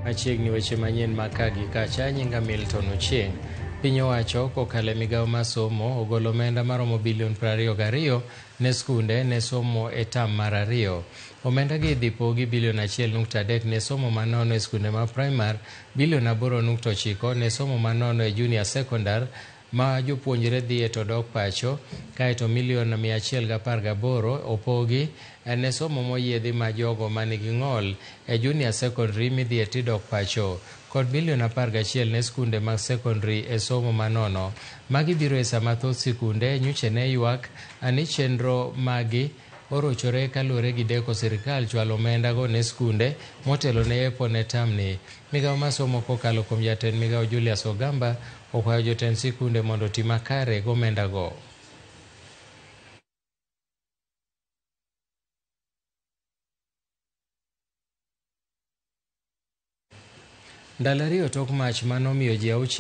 Machiegni weche manyien makagi kacha. Nyinga Milton Ochieng. Piny owacho kokalo e migawo mar somo ogolo omenda maromo bilion 22 ne skunde ne somo e tam mar 2. Omenda gi dhi pogi bilion 1.3 ne somo manono e skunde ma primar, bilion 8.9 ne somo manono e junior secondar ma jopuonjre dhiye to dok pacho, kaeto milion 118 opogi ne somo moyiedhi ma jogo manigi ng'ol e junior secondary midhiye tidok pacho, kod bilion 11 ne skunde mag secondary e somo manono. Magi biro e sama thoth sikunde nyocha ne ywak ni chenro magi orochore kaluwore gi deko sirikal chwalo omenda go ne skunde motelo ne yepo ne tamni. Migawo mar somo kokalo kuom jatend migawo Julius Ogamba okwayo jotend sikunde mondo otim makare gomenda go. Ndalo 2 tok mach manomiyo ji 6